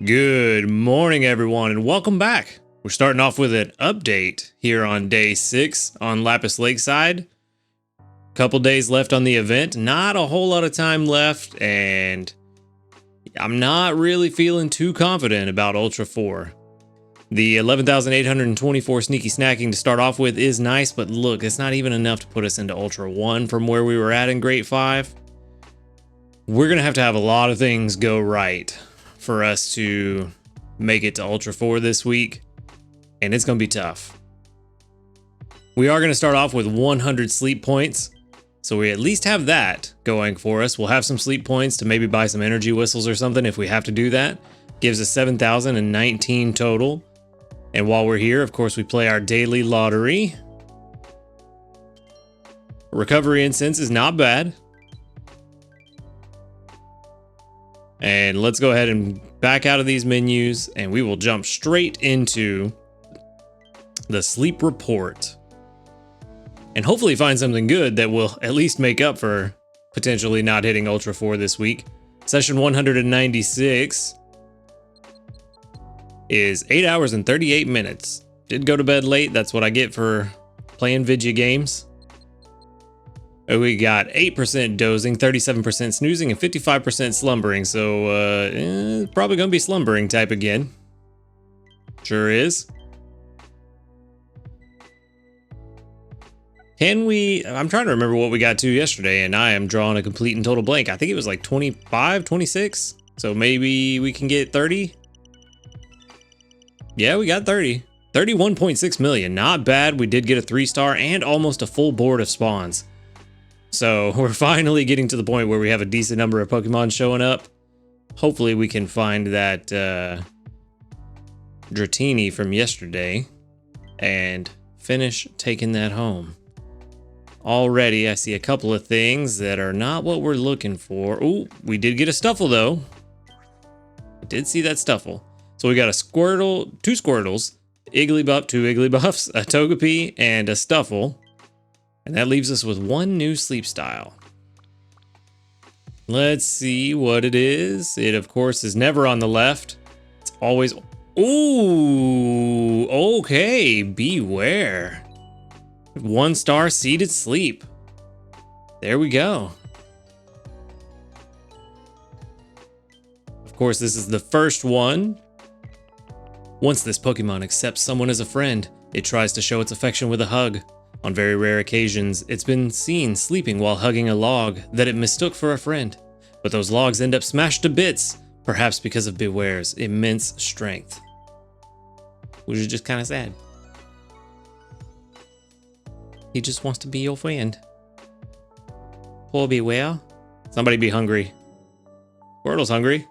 Good morning, everyone, and welcome back. We're starting off with an update here on day 6 on Lapis Lakeside. Couple days left on the event, not a whole lot of time left, and I'm not really feeling too confident about Ultra 4. The 11,824 sneaky snacking to start off with is nice, but look, it's not even enough to put us into Ultra 1 from where we were at in Great 5. We're going to have a lot of things go right for us to make it to Ultra 4 this week, and it's going to be tough. We are going to start off with 100 sleep points, so we at least have that going for us. We'll have some sleep points to maybe buy some energy whistles or something if we have to do that. Gives us 7,019 total. And while we're here, of course, we play our daily lottery. Recovery incense is not bad. And let's go ahead and back out of these menus, and we will jump straight into the sleep report. And hopefully find something good that will at least make up for potentially not hitting Ultra 4 this week. Session 196 is 8 hours and 38 minutes. Did go to bed late. That's what I get for playing video games. We got 8% dozing, 37% snoozing, and 55% slumbering. So, probably gonna be slumbering type again. Sure is. Can we... I'm trying to remember what we got to yesterday, and I am drawing a complete and total blank. I think it was like 25, 26. So maybe we can get 30. Yeah, we got 30. 31.6 million. Not bad. We did get a 3-star and almost a full board of spawns. So we're finally getting to the point where we have a decent number of Pokemon showing up. Hopefully we can find that Dratini from yesterday and finish taking that home. Already I see a couple of things that are not what we're looking for. Ooh, we did get a Stuffle though. I did see that Stuffle. So we got a Squirtle, 2 Squirtles, Igglybuff, 2 Igglybuffs, a Togepi, and a Stuffle. And that leaves us with 1 new sleep style. Let's see what it is. It, of course, is never on the left. It's always... Ooh, okay, Beware. 1-star seated sleep. There we go. Of course, this is the first one. Once this Pokemon accepts someone as a friend, it tries to show its affection with a hug. On very rare occasions, it's been seen sleeping while hugging a log that it mistook for a friend. But those logs end up smashed to bits, perhaps because of Beware's immense strength. Which is just kind of sad. He just wants to be your friend. Poor Beware. Somebody be hungry. Squirtle's hungry.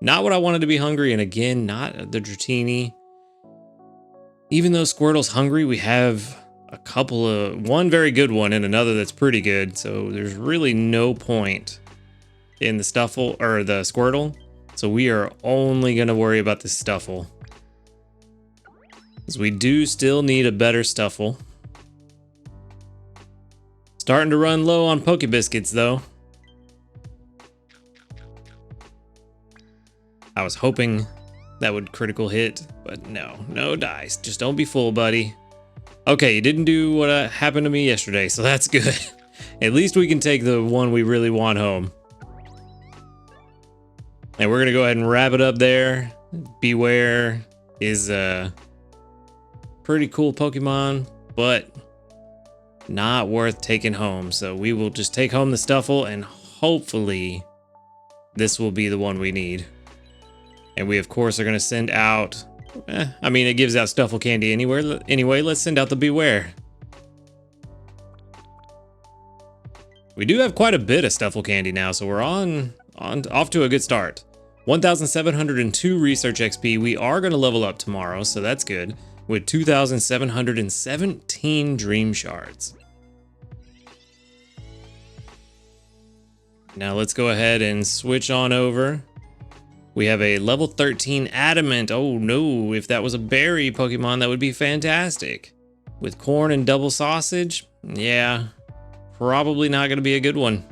Not what I wanted to be hungry, and again, not the Dratini. Even though Squirtle's hungry, we have a couple of... one very good one and another that's pretty good, so there's really no point in the Stuffle, or the Squirtle. So we are only going to worry about the Stuffle. Because we do still need a better Stuffle. Starting to run low on Pokebiscuits, though. I was hoping that would critical hit, but no dice. Just don't be fooled, buddy. Okay, you didn't do what happened to me yesterday, so that's good. At least we can take the one we really want home. And we're gonna go ahead and wrap it up there. Beware is a pretty cool Pokemon, but not worth taking home. So we will just take home the Stuffle, and hopefully this will be the one we need. And we, of course, are going to send out... I mean, it gives out Stuffle candy anywhere. Anyway, let's send out the Beware. We do have quite a bit of Stuffle candy now, so we're off to a good start. 1,702 Research XP. We are going to level up tomorrow, so that's good. With 2,717 Dream Shards. Now let's go ahead and switch on over. We have a level 13 Adamant. Oh no, if that was a berry Pokemon, that would be fantastic. With corn and double sausage, yeah, probably not going to be a good one.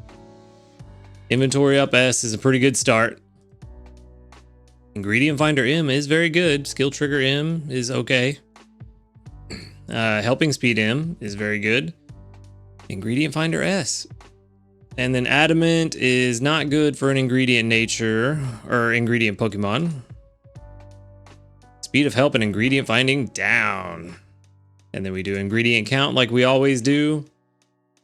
Inventory up S is a pretty good start. Ingredient Finder M is very good. Skill Trigger M is okay. Helping Speed M is very good. Ingredient Finder S. And then Adamant is not good for an ingredient nature or ingredient Pokemon. Speed of Help and ingredient finding down. And then we do ingredient count like we always do.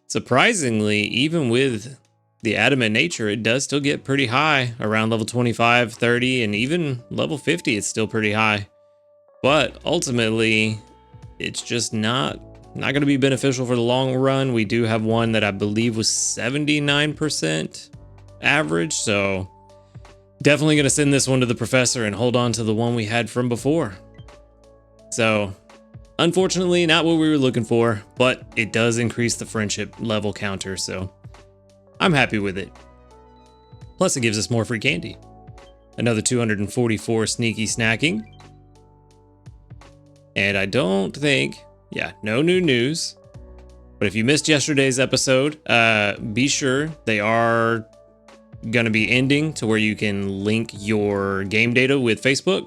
Surprisingly, even with the Adamant nature, it does still get pretty high around level 25, 30, and even level 50, it's still pretty high. But ultimately, it's just not going to be beneficial for the long run. We do have one that I believe was 79% average, so definitely going to send this one to the professor and hold on to the one we had from before. So unfortunately, not what we were looking for, but it does increase the friendship level counter, so I'm happy with it. Plus, it gives us more free candy. Another 244 sneaky snacking. And I don't think, yeah, no new news. But if you missed yesterday's episode, be sure they are going to be ending to where you can link your game data with Facebook.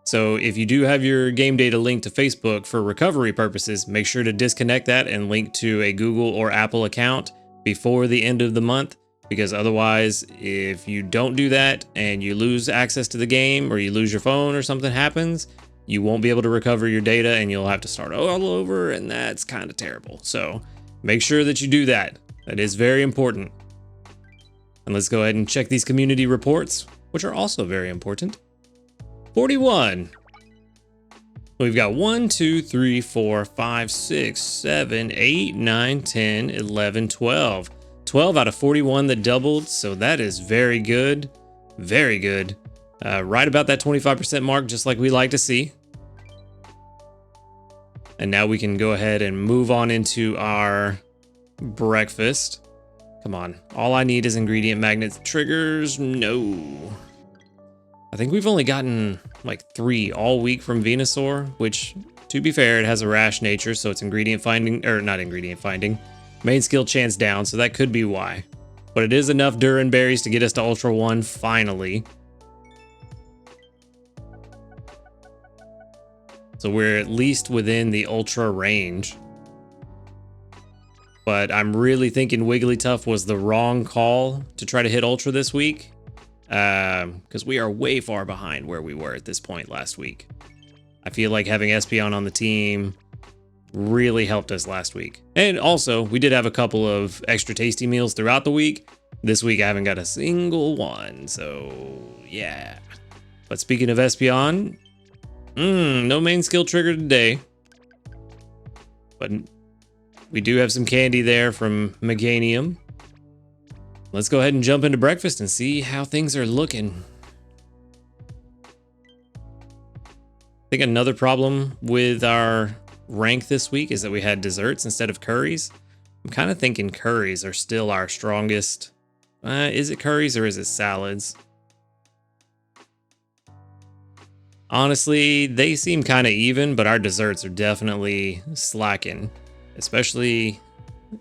So if you do have your game data linked to Facebook for recovery purposes, make sure to disconnect that and link to a Google or Apple account before the end of the month, because otherwise, if you don't do that and you lose access to the game or you lose your phone or something happens, you won't be able to recover your data and you'll have to start all over, and that's kind of terrible. So make sure that you do that. That is very important. And let's go ahead and check these community reports, which are also very important. 41. We've got 1, 2, 3, 4, 5, 6, 7, 8, 9, 10, 11, 12. 12 out of 41 that doubled, so that is very good. Very good. Right about that 25% mark, just like we like to see. And now we can go ahead and move on into our breakfast. Come on. All I need is ingredient magnets. Triggers, no. I think we've only gotten like 3 all week from Venusaur, which, to be fair, it has a rash nature, so it's ingredient finding, or not ingredient finding, main skill chance down, so that could be why. But it is enough Durin berries to get us to Ultra 1 finally. So we're at least within the Ultra range. But I'm really thinking Wigglytuff was the wrong call to try to hit Ultra this week. Because we are way far behind where we were at this point last week. I feel like having Espeon on the team really helped us last week. And also, we did have a couple of extra tasty meals throughout the week. This week I haven't got a single one, so yeah. But speaking of Espeon, no main skill trigger today. But we do have some candy there from Meganium. Let's go ahead and jump into breakfast and see how things are looking. I think another problem with our rank this week is that we had desserts instead of curries. I'm kind of thinking curries are still our strongest. Is it curries or is it salads? Honestly, they seem kind of even, but our desserts are definitely slacking. Especially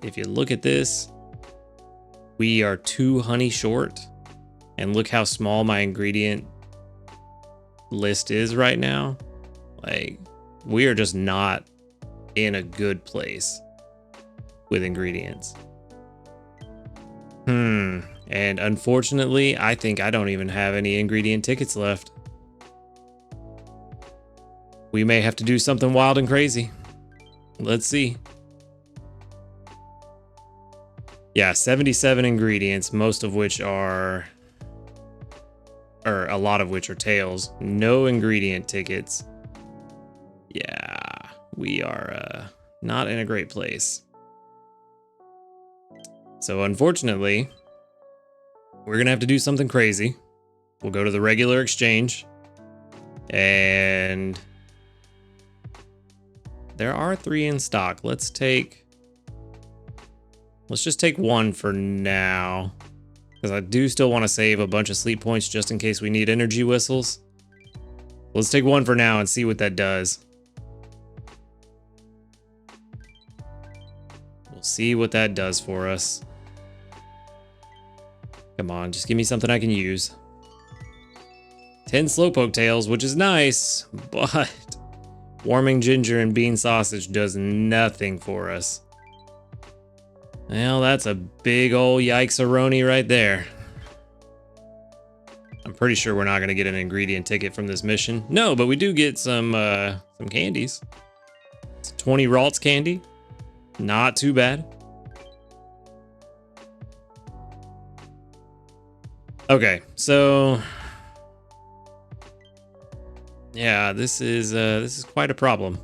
if you look at this. We are 2 honey short, and look how small my ingredient list is right now. Like, we are just not in a good place with ingredients. And unfortunately, I think I don't even have any ingredient tickets left. We may have to do something wild and crazy. Let's see. Yeah, 77 ingredients, most of which are, or a lot of which are tails. No ingredient tickets. Yeah, we are not in a great place. So unfortunately, we're gonna have to do something crazy. We'll go to the regular exchange, and there are 3 in stock. Let's just take 1 for now, because I do still want to save a bunch of sleep points just in case we need energy whistles. Let's take 1 for now and see what that does. We'll see what that does for us. Come on, just give me something I can use. 10 slowpoke tails, which is nice, but warming ginger and bean sausage does nothing for us. Well, that's a big old yikes-a-roni right there. I'm pretty sure we're not going to get an ingredient ticket from this mission. No, but we do get some candies. It's 20 Ralts candy. Not too bad. Okay, so yeah, this is quite a problem.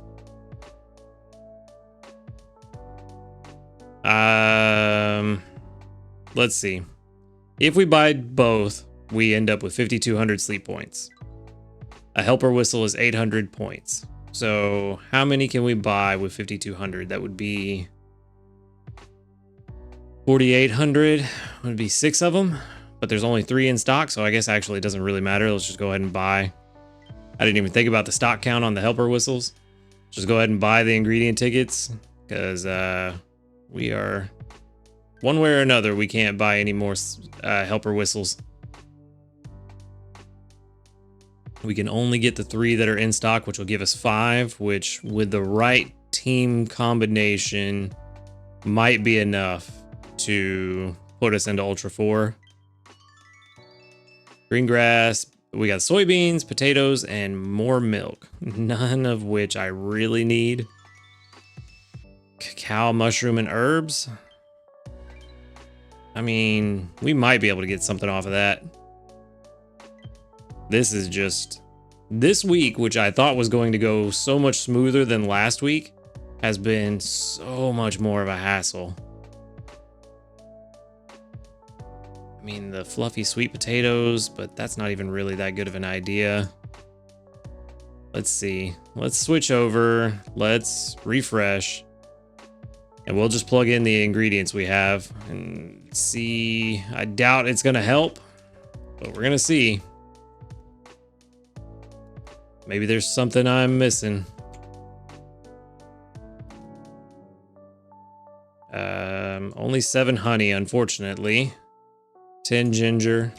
Let's see. If we buy both, we end up with 5,200 sleep points. A helper whistle is 800 points. So how many can we buy with 5,200? That would be 4,800. Would be 6 of them, but there's only 3 in stock, so I guess actually it doesn't really matter. Let's just go ahead and buy. I didn't even think about the stock count on the helper whistles. Just go ahead and buy the ingredient tickets, because we are, one way or another, we can't buy any more helper whistles. We can only get the 3 that are in stock, which will give us 5, which with the right team combination might be enough to put us into Ultra 4. Green grass, we got soybeans, potatoes, and more milk. None of which I really need. Cacao, mushroom, and herbs. I mean, we might be able to get something off of that. This is just, this week, which I thought was going to go so much smoother than last week, has been so much more of a hassle. I mean, the fluffy sweet potatoes, but that's not even really that good of an idea. Let's see. Let's switch over. Let's refresh. And we'll just plug in the ingredients we have and see. I doubt it's going to help, but we're going to see. Maybe there's something I'm missing. Only 7 honey, unfortunately. 10 ginger.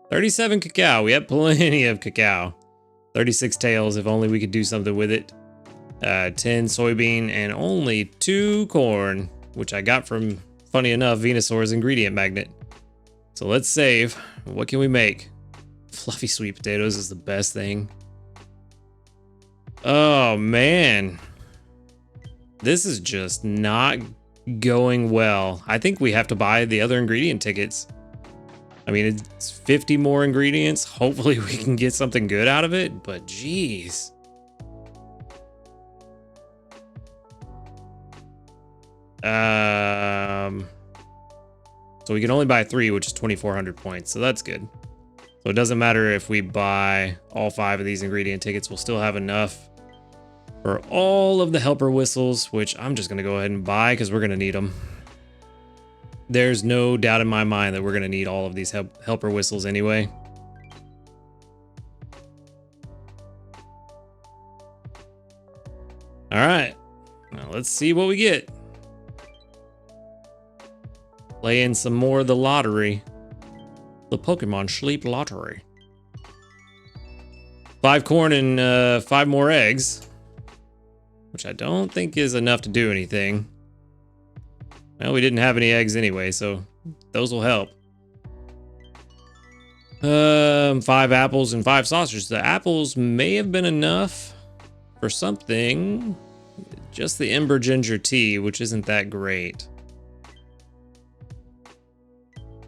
37 cacao. We have plenty of cacao. 36 tails, if only we could do something with it. 10 soybean and only 2 corn, which I got from, funny enough, Venusaur's ingredient magnet. So let's save. What can we make? Fluffy sweet potatoes is the best thing. Oh man, this is just not going well. I think we have to buy the other ingredient tickets. I mean, it's 50 more ingredients. Hopefully we can get something good out of it, but geez. So we can only buy 3, which is 2,400 points. So that's good. So it doesn't matter if we buy all 5 of these ingredient tickets, we'll still have enough for all of the helper whistles, which I'm just going to go ahead and buy because we're going to need them. There's no doubt in my mind that we're going to need all of these helper whistles anyway. All right, now let's see what we get. Play in some more of the lottery. The Pokemon Sleep Lottery. 5 corn and 5 more eggs, which I don't think is enough to do anything. Well, we didn't have any eggs anyway, so those will help. 5 apples and 5 sausages. The apples may have been enough for something. Just the Ember Ginger tea, which isn't that great.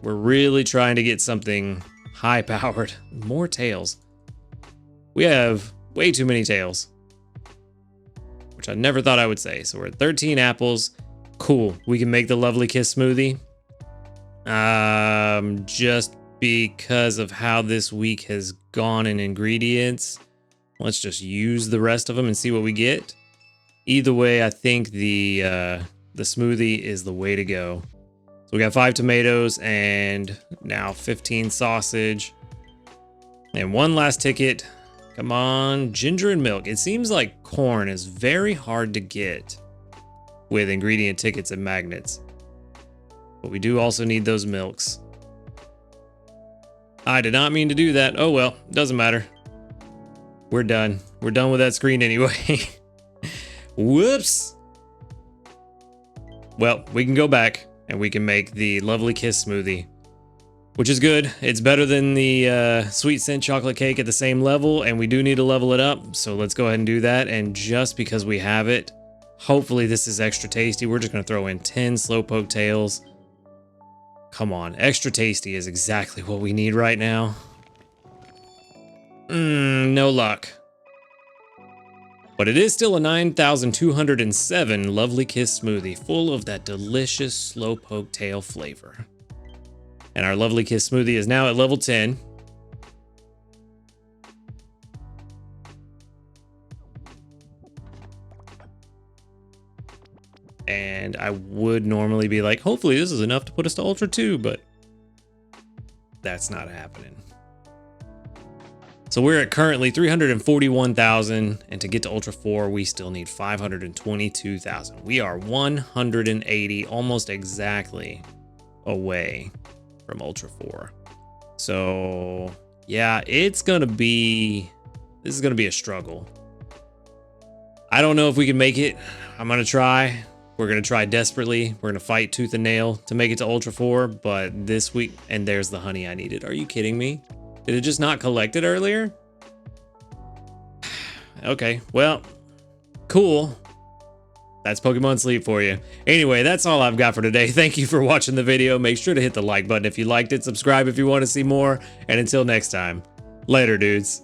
We're really trying to get something high-powered. More tails. We have way too many tails, which I never thought I would say. So we're at 13 apples. Cool. We can make the Lovely Kiss smoothie. Just because of how this week has gone in ingredients, let's just use the rest of them and see what we get. Either way, I think the smoothie is the way to go. So we got 5 tomatoes and now 15 sausage. And 1 last ticket. Come on, ginger and milk. It seems like corn is very hard to get with ingredient tickets and magnets. But we do also need those milks. I did not mean to do that. Oh well, doesn't matter. We're done. We're done with that screen anyway. Whoops. Well, we can go back and we can make the Lovely Kiss smoothie, which is good. It's better than the Sweet Scent chocolate cake at the same level, and we do need to level it up. So let's go ahead and do that. And just because we have it, hopefully this is extra tasty. We're just going to throw in 10 Slowpoke tails. Come on, extra tasty is exactly what we need right now. No luck. But it is still a 9,207 Lovely Kiss smoothie full of that delicious Slowpoke tail flavor. And our Lovely Kiss smoothie is now at level 10. And I would normally be like, hopefully this is enough to put us to Ultra 2, but that's not happening. So we're at currently 341,000, and to get to Ultra 4, we still need 522,000. We are 180, almost exactly, away from Ultra 4. So yeah, this is gonna be a struggle. I don't know if we can make it. I'm gonna try. We're gonna try desperately. We're gonna fight tooth and nail to make it to Ultra 4, but this week, and there's the honey I needed. Are you kidding me? Did it just not collect it earlier? Okay, well, cool. That's Pokemon Sleep for you. Anyway, that's all I've got for today. Thank you for watching the video. Make sure to hit the like button if you liked it, subscribe if you want to see more, and until next time, later, dudes.